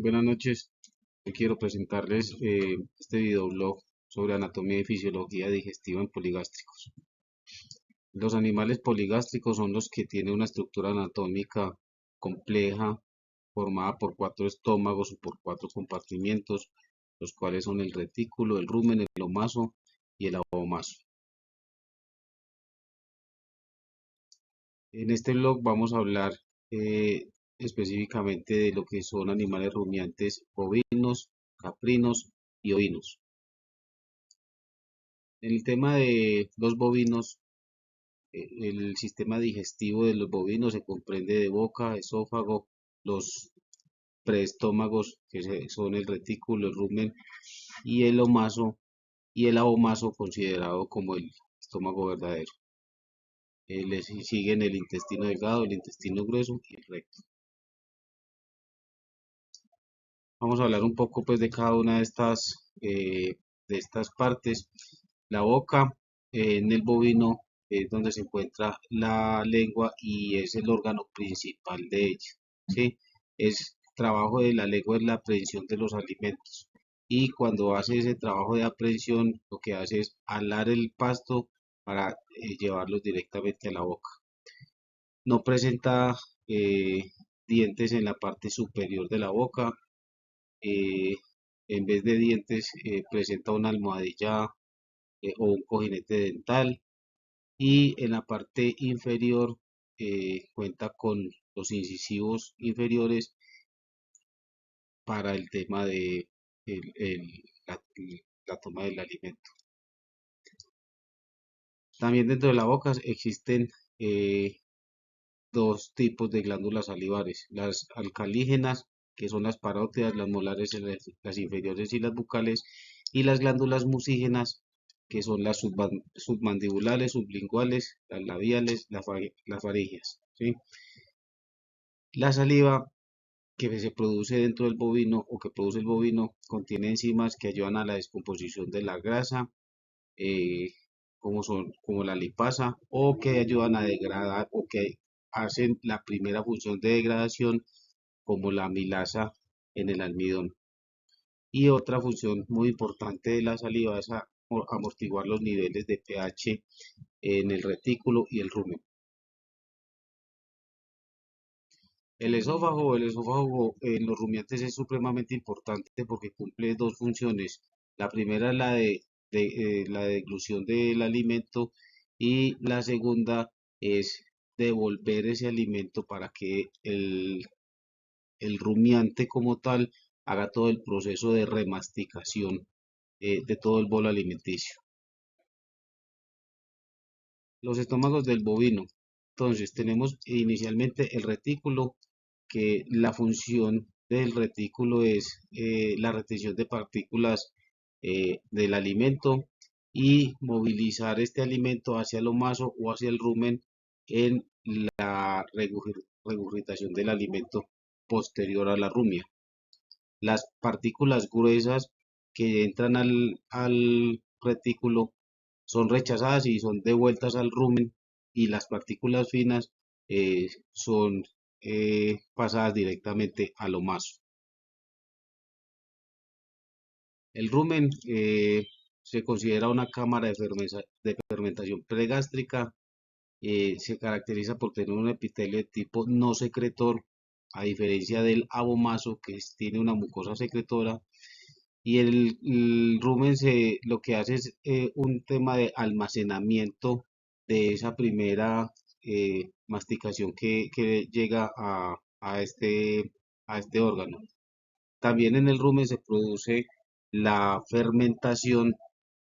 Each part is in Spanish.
Buenas noches. Hoy quiero presentarles este videoblog sobre anatomía y fisiología digestiva en poligástricos. Los animales poligástricos son los que tienen una estructura anatómica compleja formada por cuatro estómagos o por cuatro compartimientos, los cuales son el retículo, el rumen, el omaso y el abomaso. En este blog vamos a hablar específicamente de lo que son animales rumiantes bovinos, caprinos y ovinos. En el tema de los bovinos, el sistema digestivo de los bovinos se comprende de boca, esófago, los preestómagos, son el retículo, el rumen y el omaso, y el abomaso considerado como el estómago verdadero. Le siguen el intestino delgado, el intestino grueso y el recto. Vamos a hablar un poco pues de cada una de estas partes. La boca, en el bovino es donde se encuentra la lengua y es el órgano principal de ella, ¿sí? Trabajo de la lengua es la aprehensión de los alimentos, y cuando hace ese trabajo de aprehensión lo que hace es alar el pasto para llevarlos directamente a la boca. No presenta eh, dientes en la parte superior de la boca. eh, en vez de dientes presenta una almohadilla o un cojinete dental, y en la parte inferior cuenta con los incisivos inferiores para el tema de la, la toma del alimento. También dentro de la boca existen eh, dos tipos de glándulas salivares: las alcalígenas, que son las parótidas, las molares, las inferiores y las bucales, y las glándulas mucígenas, que son las submandibulares, sublinguales, las labiales, las faringias, ¿sí? La saliva que se produce dentro del bovino o que produce el bovino contiene enzimas que ayudan a la descomposición de la grasa, eh, como la lipasa, o que ayudan a degradar o que hacen la primera función de degradación, como la amilasa en el almidón. Y otra función muy importante de la saliva es amortiguar los niveles de pH en el retículo y el rumen. El esófago en los rumiantes es supremamente importante porque cumple dos funciones. La primera es la de deglución del alimento, y la segunda es devolver ese alimento para que el rumiante como tal haga todo el proceso de remasticación de todo el bolo alimenticio. Los estómagos del bovino. Entonces tenemos inicialmente el retículo, que la función del retículo es la retención de partículas del alimento y movilizar este alimento hacia el omaso o hacia el rumen en la regurgitación del alimento posterior a la rumia. Las partículas gruesas que entran al retículo son rechazadas y son devueltas al rumen, y las partículas finas son pasadas directamente al omaso. El rumen se considera una cámara de fermentación pregástrica. Se caracteriza por tener un epitelio de tipo no secretor, a diferencia del abomaso, que tiene una mucosa secretora. Y el rumen lo que hace es un tema de almacenamiento de esa primera masticación que llega a este órgano. También en el rumen se produce la fermentación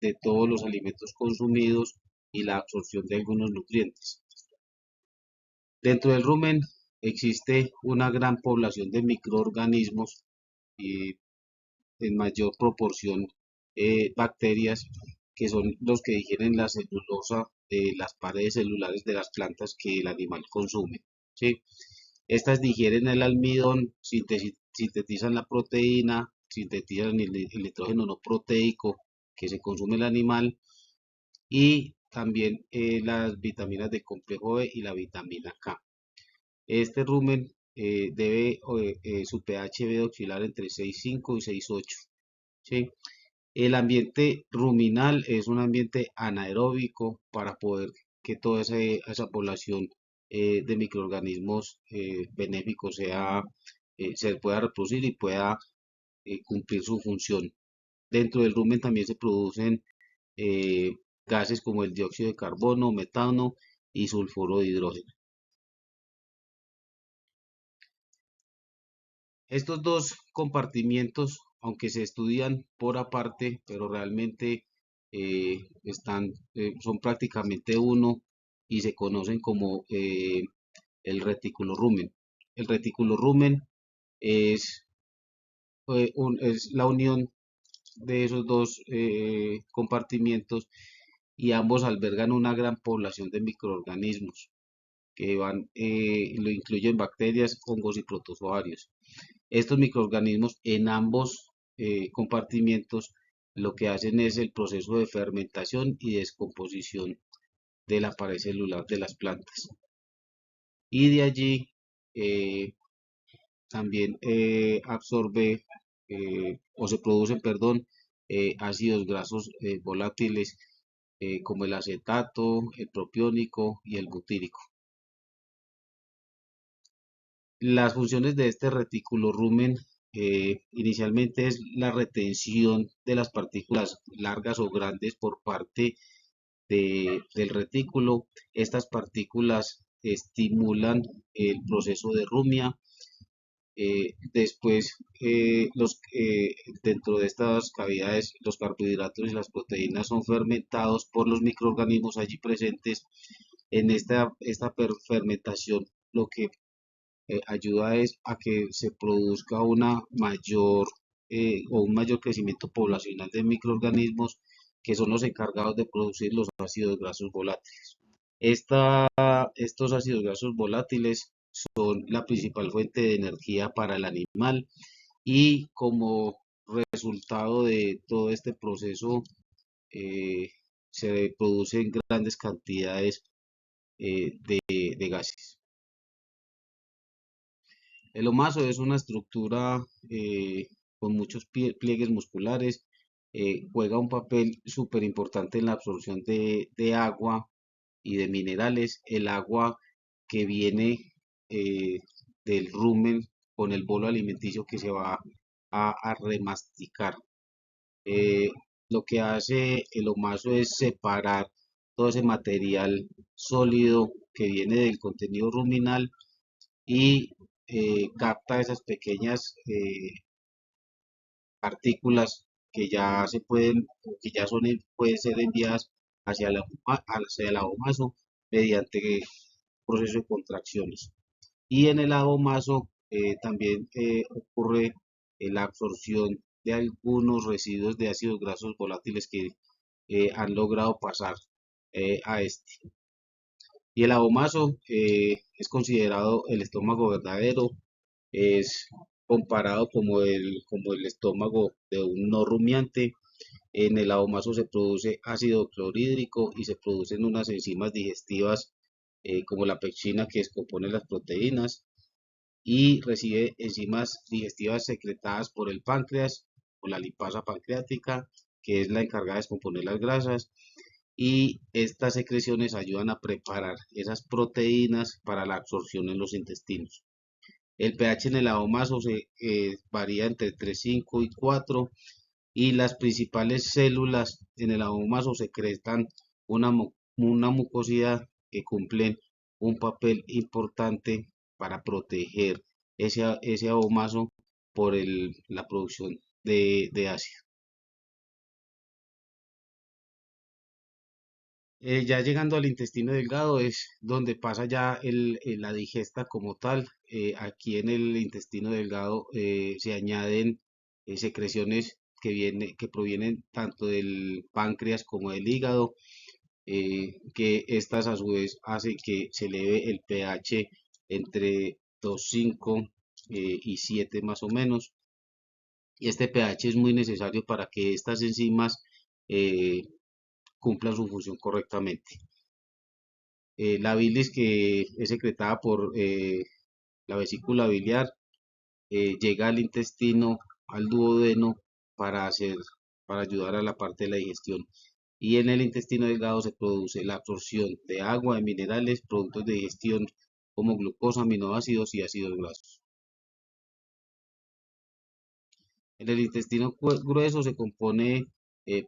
de todos los alimentos consumidos y la absorción de algunos nutrientes. Dentro del rumen existe una gran población de microorganismos, y en mayor proporción bacterias, que son los que digieren la celulosa de las paredes celulares de las plantas que el animal consume, ¿sí? Estas digieren el almidón, sintetizan la proteína, sintetizan el nitrógeno no proteico que se consume el animal, y también las vitaminas del complejo B y la vitamina K. Este rumen debe su pH debe oscilar entre 6,5 y 6,8. ¿Sí? El ambiente ruminal es un ambiente anaeróbico para poder que toda esa población de microorganismos benéficos se pueda reproducir y pueda cumplir su función. Dentro del rumen también se producen eh, gases como el dióxido de carbono, metano y sulfuro de hidrógeno. Estos dos compartimientos, aunque se estudian por aparte, pero realmente son prácticamente uno y se conocen como el retículo rumen. El retículo rumen es, es la unión de esos dos compartimientos y ambos albergan una gran población de microorganismos que lo incluyen bacterias, hongos y protozoarios. Estos microorganismos en ambos compartimientos lo que hacen es el proceso de fermentación y descomposición de la pared celular de las plantas. Y de allí eh, también absorbe o se producen, perdón, ácidos grasos volátiles como el acetato, el propiónico y el butírico. Las funciones de este retículo rumen inicialmente es la retención de las partículas largas o grandes por parte del retículo. Estas partículas estimulan el proceso de rumia. Después, dentro de estas cavidades, los carbohidratos y las proteínas son fermentados por los microorganismos allí presentes. En esta fermentación, lo que ayuda es a que se produzca una mayor o un mayor crecimiento poblacional de microorganismos que son los encargados de producir los ácidos grasos volátiles. Estos ácidos grasos volátiles son la principal fuente de energía para el animal y como resultado de todo este proceso eh, se producen grandes cantidades de gases. El omaso es una estructura con muchos pliegues musculares, juega un papel súper importante en la absorción de agua y de minerales. El agua que viene eh, del rumen con el bolo alimenticio que se va a remasticar. Eh, lo que hace el omaso es separar todo ese material sólido que viene del contenido ruminal y capta esas pequeñas partículas que ya se pueden, que ya son, pueden ser enviadas hacia el abomaso mediante proceso de contracciones. Y en el abomaso también ocurre la absorción de algunos residuos de ácidos grasos volátiles que han logrado pasar a este. Y el abomaso es considerado el estómago verdadero, es comparado como el estómago de un no rumiante. En el abomaso se produce ácido clorhídrico y se producen unas enzimas digestivas como la pectina que descompone las proteínas y recibe enzimas digestivas secretadas por el páncreas o la lipasa pancreática, que es la encargada de descomponer las grasas. Y estas secreciones ayudan a preparar esas proteínas para la absorción en los intestinos. El pH en el abomaso varía entre 3,5 y 4 y las principales células en el abomaso secretan una mucosidad que cumplen un papel importante para proteger ese abomaso por la producción de ácido. Ya llegando al intestino delgado es donde pasa ya la digesta como tal. Aquí en el intestino delgado se añaden secreciones que provienen tanto del páncreas como del hígado, que estas a su vez hacen que se eleve el pH entre 2,5 y 7 más o menos. Y este pH es muy necesario para que estas enzimas eh, cumplan su función correctamente. La bilis que es secretada la vesícula biliar, llega al intestino, al duodeno, para hacer, para ayudar a la parte de la digestión. Y en el intestino delgado se produce la absorción de agua, de minerales, productos de digestión como glucosa, aminoácidos y ácidos grasos. En el intestino grueso se compone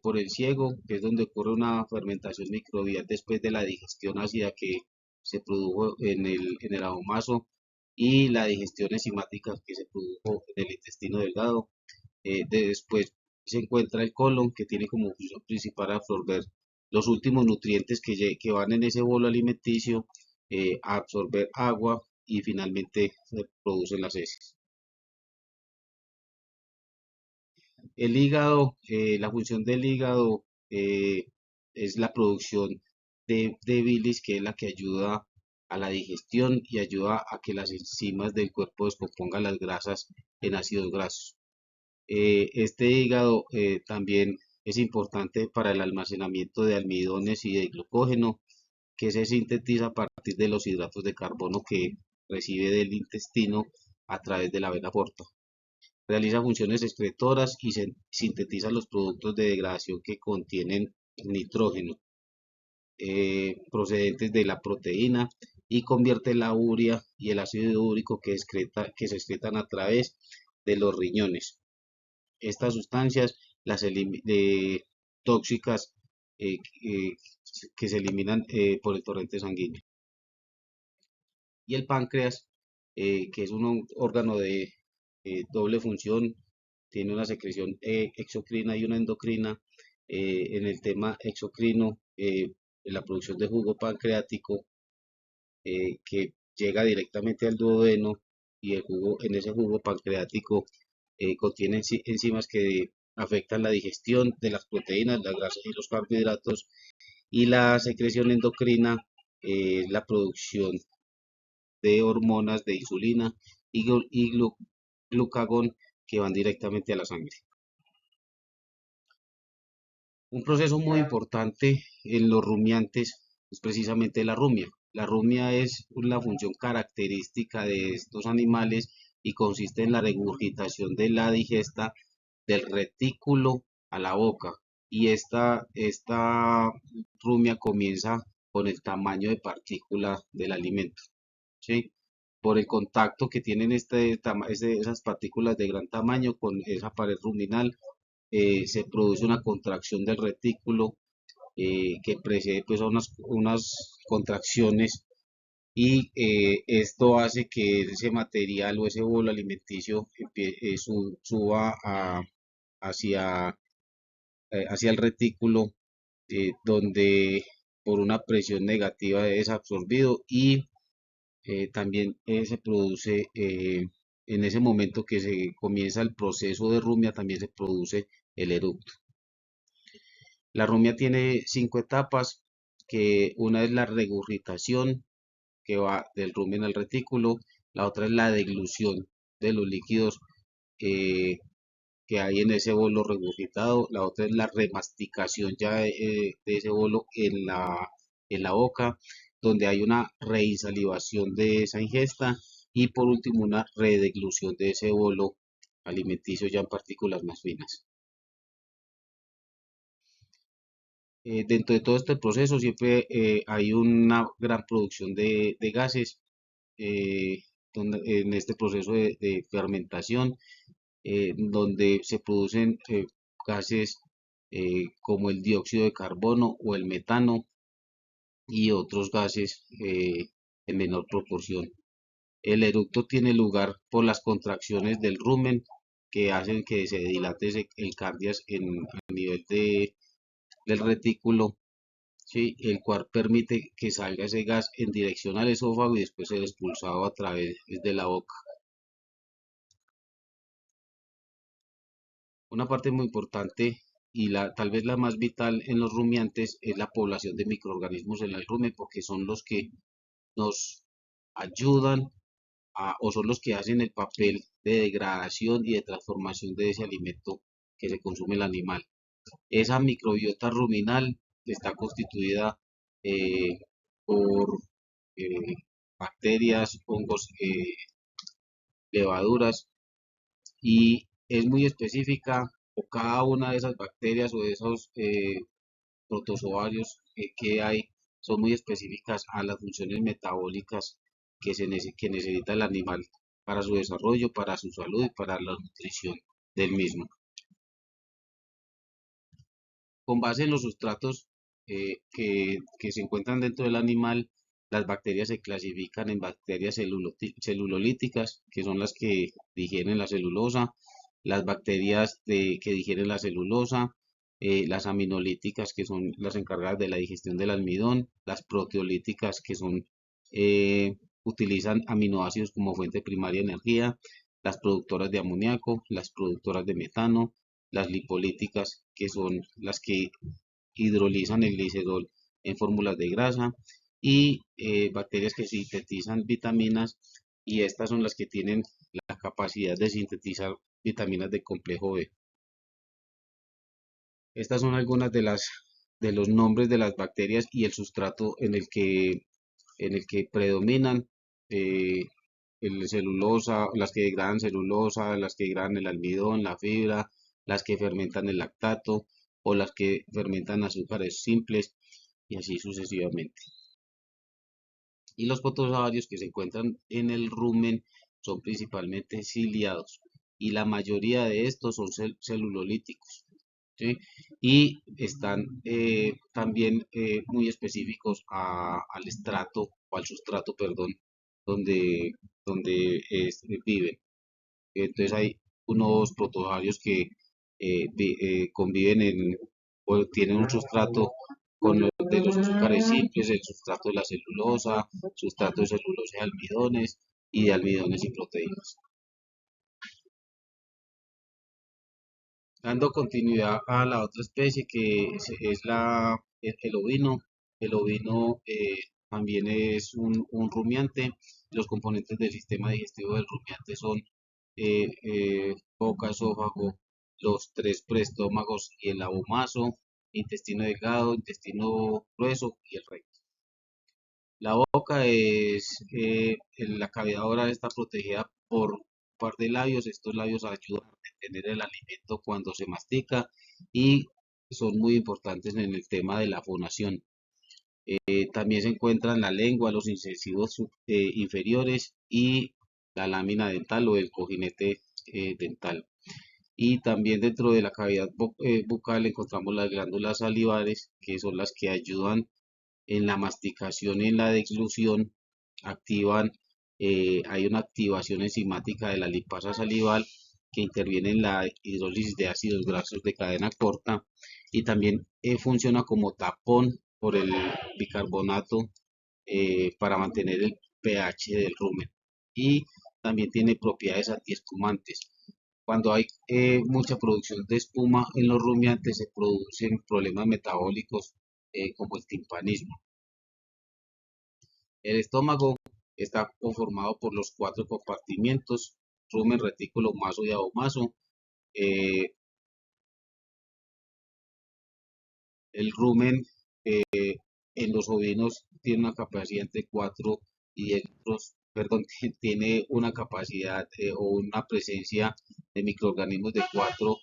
por el ciego, que es donde ocurre una fermentación microbial después de la digestión ácida que se produjo en el ahomazo, y la digestión enzimática que se produjo en el intestino delgado. Después se encuentra el colon, que tiene como función principal absorber los últimos nutrientes que van en ese bolo alimenticio, absorber agua y finalmente se producen las heces. El hígado, la función del hígado es la producción de bilis, que es la que ayuda a la digestión y ayuda a que las enzimas del cuerpo descompongan las grasas en ácidos grasos. Este hígado también es importante para el almacenamiento de almidones y de glucógeno, que se sintetiza a partir de los hidratos de carbono que recibe del intestino a través de la vena porta. Realiza funciones excretoras y sintetiza los productos de degradación que contienen nitrógeno, procedentes de la proteína, y convierte la urea y el ácido úrico que se excretan a través de los riñones. Estas sustancias, tóxicas, eh, eh, que se eliminan por el torrente sanguíneo. Y el páncreas, que es un órgano de doble función, tiene una secreción exocrina y una endocrina. En el tema exocrino, en la producción de jugo pancreático, que llega directamente al duodeno, y en ese jugo pancreático contiene enzimas que afectan la digestión de las proteínas, las grasas y los carbohidratos. Y la secreción endocrina, la producción de hormonas de insulina y glucagón, que van directamente a la sangre. Un proceso muy importante en los rumiantes es precisamente la rumia. La rumia es la función característica de estos animales y consiste en la regurgitación de la digesta del retículo a la boca. Y esta rumia comienza con el tamaño de partícula del alimento, ¿sí? Por el contacto que tienen esas partículas de gran tamaño con esa pared ruminal, se produce una contracción del retículo, que precede pues a unas contracciones, y esto hace que ese material o ese bolo alimenticio suba hacia, hacia el retículo, donde por una presión negativa es absorbido, y también se produce, en ese momento que se comienza el proceso de rumia, también se produce el eructo. La rumia tiene 5 etapas, que una es la regurgitación, que va del rumen al retículo. La otra es la deglución de los líquidos eh, que hay en ese bolo regurgitado. La otra es la remasticación ya de ese bolo en la boca, donde hay una reinsalivación de esa ingesta. Y por último, una redeglución de ese bolo alimenticio ya en partículas más finas. Dentro de todo este proceso siempre hay una gran producción de gases, en este proceso de fermentación, donde se producen gases como el dióxido de carbono o el metano, y otros gases en menor proporción. El eructo tiene lugar por las contracciones del rumen, que hacen que se dilate el cardias a nivel del retículo, ¿sí? El cual permite que salga ese gas en dirección al esófago y después ser expulsado a través de la boca. Una parte muy importante, y tal vez la más vital en los rumiantes, es la población de microorganismos en el rumen, porque son los que nos ayudan o son los que hacen el papel de degradación y de transformación de ese alimento que se consume el animal. Esa microbiota ruminal está constituida por eh, bacterias, hongos, levaduras, y es muy específica, o cada una de esas bacterias o de esos protozoarios que hay son muy específicas a las funciones metabólicas que necesita el animal para su desarrollo, para su salud y para la nutrición del mismo. Con base en los sustratos que se encuentran dentro del animal, las bacterias se clasifican en bacterias celulolíticas, que son las que digieren la celulosa, las bacterias que digieren la celulosa, las aminolíticas, que son las encargadas de la digestión del almidón, las proteolíticas, que utilizan aminoácidos como fuente primaria de energía, las productoras de amoníaco, las productoras de metano, las lipolíticas, que son las que hidrolizan el glicerol en fórmulas de grasa, y bacterias que sintetizan vitaminas, y estas son las que tienen la capacidad de sintetizar vitaminas del complejo B. Estas son algunas de los nombres de las bacterias y el sustrato en el que predominan. eh, el celulosa, las que degradan celulosa, las que degradan el almidón, la fibra, las que fermentan el lactato o las que fermentan azúcares simples, y así sucesivamente. Y los protozoarios que se encuentran en el rumen son principalmente ciliados, y la mayoría de estos son celulolíticos, ¿sí? Y están también muy específicos al estrato o al sustrato, perdón, donde, viven. Entonces hay unos protozoarios que conviven o tienen un sustrato con los de los azúcares simples, el sustrato de la celulosa, sustrato de celulosa y almidones, y de almidones y proteínas. Dando continuidad a la otra especie que es el ovino. El ovino también es un rumiante. Los componentes del sistema digestivo del rumiante son boca, esófago, los tres preestómagos y el abomaso, intestino delgado, intestino grueso y el recto. La boca la cavidad oral está protegida por un par de labios. Estos labios ayudan a retener el alimento cuando se mastica, y son muy importantes en el tema de la fonación. También se encuentran la lengua, los incisivos inferiores y la lámina dental o el cojinete dental. Y también dentro de la cavidad bucal encontramos las glándulas salivares, que son las que ayudan en la masticación y en la deglución. Hay una activación enzimática de la lipasa salival que interviene en la hidrólisis de ácidos grasos de cadena corta, y también funciona como tapón por el bicarbonato para mantener el pH del rumen, y también tiene propiedades antiespumantes. Cuando hay mucha producción de espuma en los rumiantes, se producen problemas metabólicos como el timpanismo. El estómago está conformado por los cuatro compartimientos: rumen, retículo, maso y abomaso. Eh, el rumen en los ovinos tiene una capacidad entre 4 y 10 litros, perdón, tiene una capacidad o una presencia de microorganismos de 4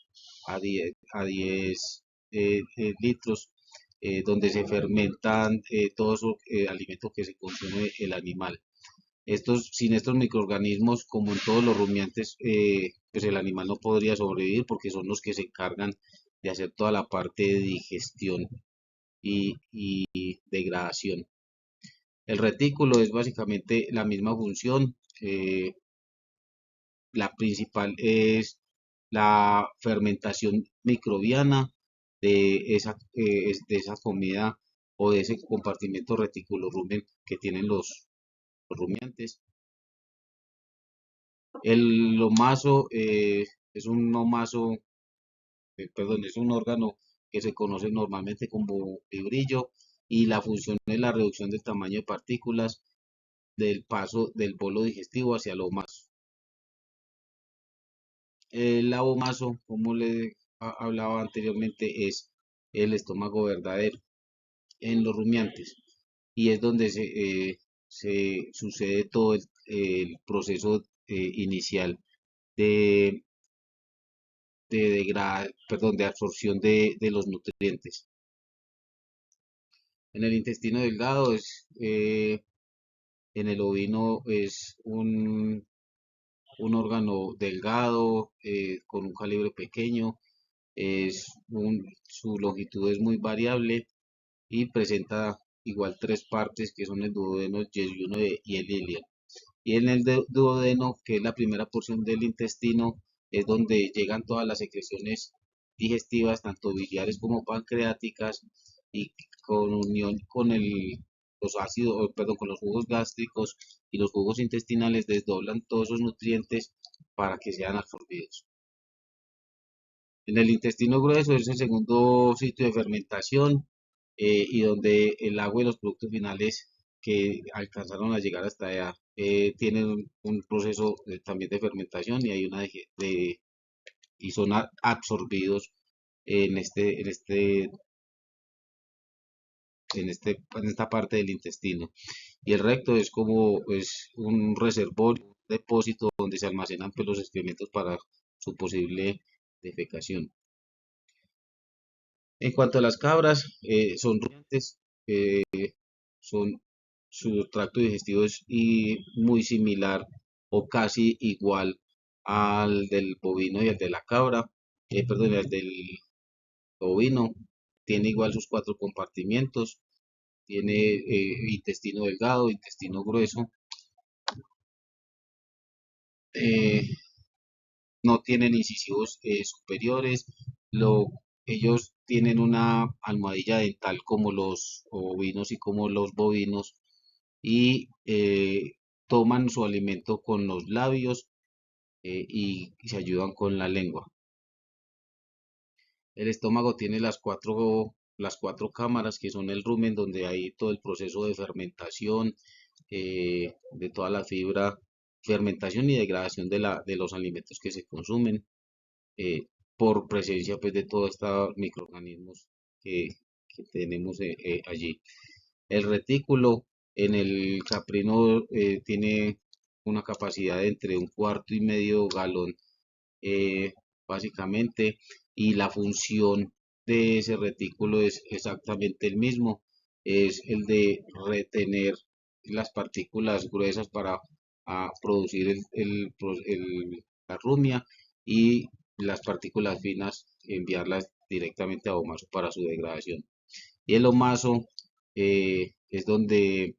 a 10 litros, donde se fermentan todos los alimentos que se consume el animal. Sin estos microorganismos, como en todos los rumiantes, pues el animal no podría sobrevivir, porque son los que se encargan de hacer toda la parte de digestión y degradación. El retículo es básicamente la misma función. La principal es la fermentación microbiana de esa comida o de ese compartimento reticulo rumen que tienen los rumiantes. El omaso es un órgano que se conoce normalmente como fibrillo, y la función es la reducción del tamaño de partículas del paso del bolo digestivo hacia el omaso. El abomaso, como le hablaba anteriormente, es el estómago verdadero en los rumiantes, y es donde se sucede todo el proceso inicial de, perdón, de absorción de los nutrientes. En el intestino delgado en el ovino es un órgano delgado, con un calibre pequeño, su longitud es muy variable y presenta igual tres partes que son el duodeno, el yeyuno y el ilio. Y en el duodeno, que es la primera porción del intestino, es donde llegan todas las secreciones digestivas, tanto biliares como pancreáticas, y con unión con los ácidos, perdón, con los jugos gástricos y los jugos intestinales desdoblan todos esos nutrientes para que sean absorbidos. En el intestino grueso es el segundo sitio de fermentación, y donde el agua y los productos finales que alcanzaron a llegar hasta allá tienen un proceso también de fermentación, y hay y son absorbidos en esta parte del intestino. Y el recto es un reservorio, un depósito donde se almacenan pues, los excrementos para su posible defecación. En cuanto a las cabras, son rumiantes, son, su tracto digestivo es muy similar o casi igual al del bovino y al de la cabra, perdón, al del ovino. Tiene igual sus cuatro compartimientos, tiene intestino delgado, intestino grueso, eh, no tienen incisivos superiores, lo, ellos tienen una almohadilla dental como los ovinos y como los bovinos, y toman su alimento con los labios, y se ayudan con la lengua. El estómago tiene las cuatro cámaras que son el rumen, donde hay todo el proceso de fermentación, de toda la fibra, fermentación y degradación de los alimentos que se consumen, por presencia pues, de todos estos microorganismos que, que tenemos allí. El retículo en el caprino tiene una capacidad de entre un cuarto y medio galón, eh, básicamente, y la función de ese retículo es exactamente el mismo, es el de retener las partículas gruesas para producir la rumia, y las partículas finas enviarlas directamente a omaso para su degradación. Y el omaso es donde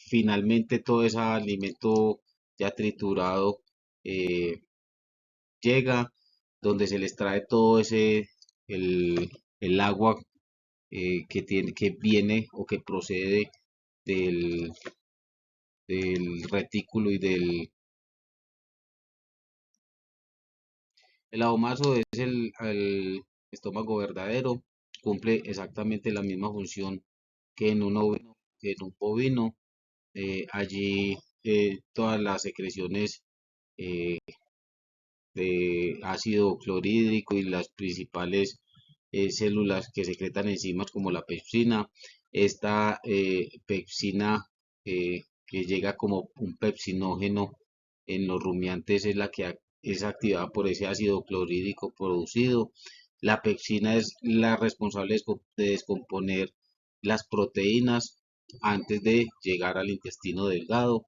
finalmente todo ese alimento ya triturado eh, llega, donde se les trae todo el agua que viene o que procede del, del retículo y el ahomazo es el estómago verdadero, cumple exactamente la misma función que en un ovino, que en un bovino. Allí todas las secreciones eh, de ácido clorhídrico y las principales células que secretan enzimas como la pepsina. Esta pepsina, que llega como un pepsinógeno en los rumiantes, es la que es activada por ese ácido clorhídrico producido. La pepsina es la responsable de descomponer las proteínas antes de llegar al intestino delgado.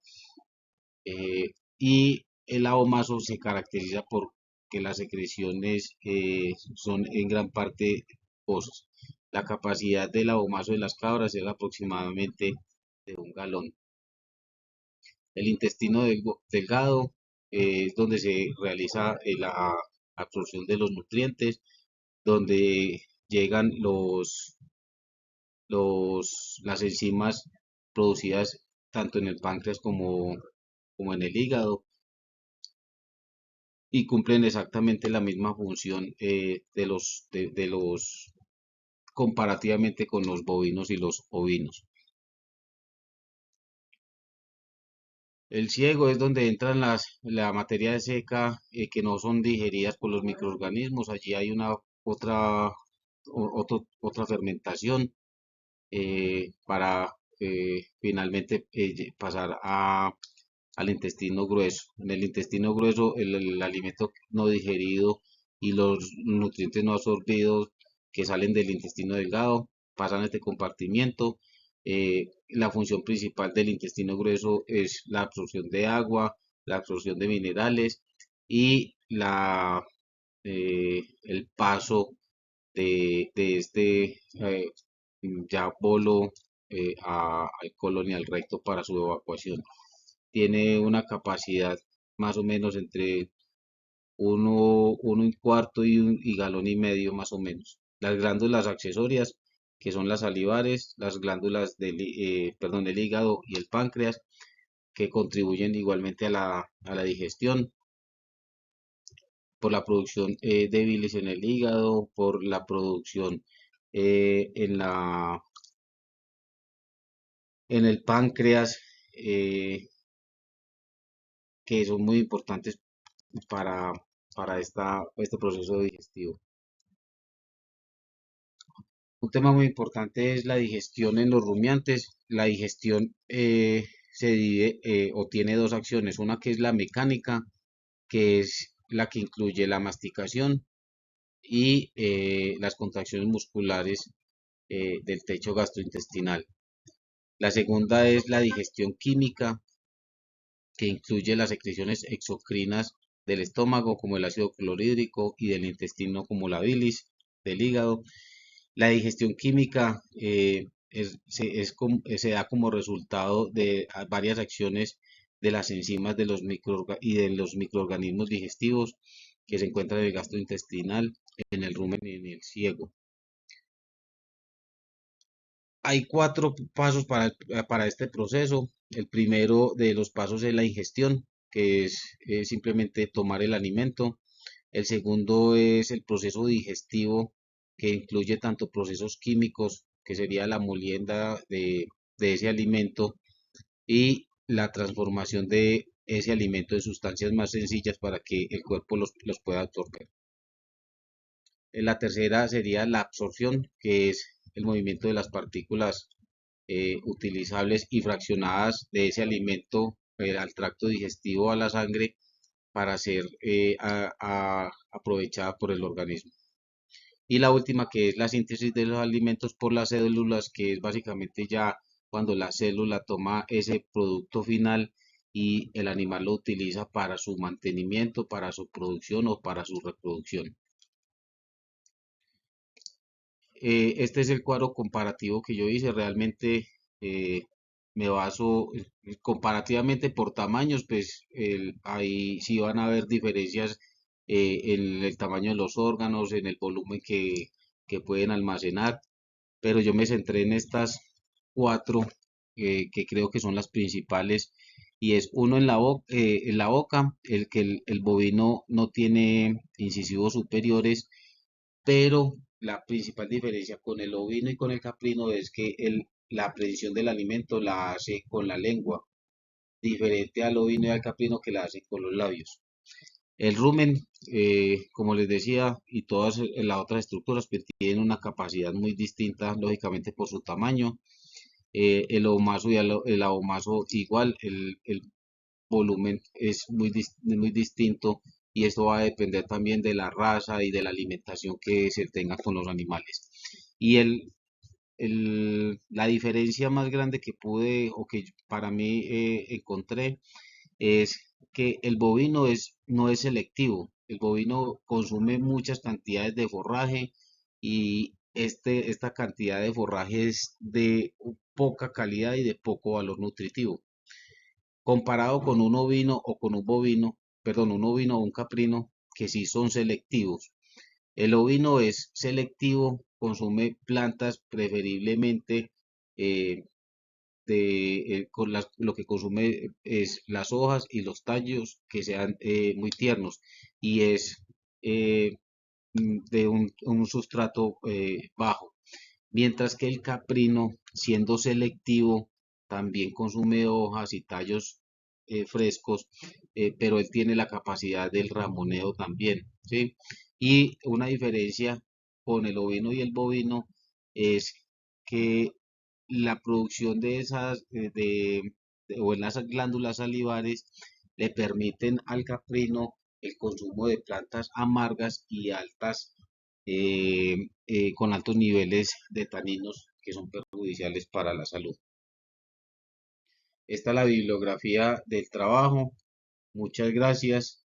Y el ahomazo se caracteriza por que las secreciones son en gran parte viscosas. La capacidad del ahomazo de las cabras es aproximadamente de un galón. El intestino delgado es donde se realiza la absorción de los nutrientes, donde llegan las enzimas producidas tanto en el páncreas como en el hígado, y cumplen exactamente la misma función de los comparativamente con los bovinos y los ovinos. El ciego es donde entran la materia seca, que no son digeridas por los microorganismos. Allí hay otra fermentación para finalmente pasar al intestino grueso. En el intestino grueso, el alimento no digerido y los nutrientes no absorbidos que salen del intestino delgado pasan a este compartimiento. La función principal del intestino grueso es la absorción de agua, la absorción de minerales y el paso de este ya bolo al colon y al recto para su evacuación. Tiene una capacidad más o menos entre uno y cuarto y galón y medio más o menos. Las glándulas accesorias, que son las salivares, las glándulas del hígado y el páncreas, que contribuyen igualmente a la digestión por la producción de bilis en el hígado, por la producción eh, en la, en el páncreas, que son muy importantes para, para este proceso digestivo. Un tema muy importante es la digestión en los rumiantes. La digestión se divide o tiene dos acciones, una que es la mecánica, que es la que incluye la masticación y las contracciones musculares del techo gastrointestinal. La segunda es la digestión química, que incluye las secreciones exocrinas del estómago, como el ácido clorhídrico, y del intestino, como la bilis, del hígado. La digestión química se da como resultado de varias acciones de las enzimas y de los microorganismos digestivos que se encuentran en el gastrointestinal, en el rumen y en el ciego. Hay cuatro pasos para este proceso. El primero de los pasos es la ingestión, que es simplemente tomar el alimento. El segundo es el proceso digestivo, que incluye tanto procesos químicos, que sería la molienda de ese alimento, y la transformación de ese alimento en sustancias más sencillas para que el cuerpo los pueda absorber. La tercera sería la absorción, que es el movimiento de las partículas utilizables y fraccionadas de ese alimento al tracto digestivo, a la sangre, para ser aprovechada por el organismo. Y la última, que es la síntesis de los alimentos por las células, que es básicamente ya cuando la célula toma ese producto final y el animal lo utiliza para su mantenimiento, para su producción o para su reproducción. Este es el cuadro comparativo que yo hice. Realmente eh, me baso comparativamente por tamaños, pues ahí sí van a haber diferencias en el tamaño de los órganos, en el volumen que pueden almacenar, pero yo me centré en estas cuatro que creo que son las principales. Y es uno en la boca, el que el bovino no tiene incisivos superiores, pero la principal diferencia con el ovino y con el caprino es que la precisión del alimento la hace con la lengua, diferente al ovino y al caprino, que la hace con los labios. El rumen, como les decía, y todas las otras estructuras pues, tienen una capacidad muy distinta, lógicamente por su tamaño. El ovomaso y el abomaso igual, el volumen es muy distinto, y esto va a depender también de la raza y de la alimentación que se tenga con los animales. Y la diferencia más grande que pude o que para mí encontré es que el bovino no es selectivo. El bovino consume muchas cantidades de forraje, y esta cantidad de forraje es de poca calidad y de poco valor nutritivo comparado con un ovino o con un bovino, perdón, un ovino o un caprino, que sí son selectivos. El ovino es selectivo, consume plantas preferiblemente lo que consume es las hojas y los tallos que sean muy tiernos, y es eh, de un sustrato bajo. Mientras que el caprino, siendo selectivo, también consume hojas y tallos frescos, pero él tiene la capacidad del ramoneo también, ¿sí? Y una diferencia con el ovino y el bovino es que la producción de o en las glándulas salivares le permiten al caprino el consumo de plantas amargas y con altos niveles de taninos que son perjudiciales para la salud. Esta es la bibliografía del trabajo. Muchas gracias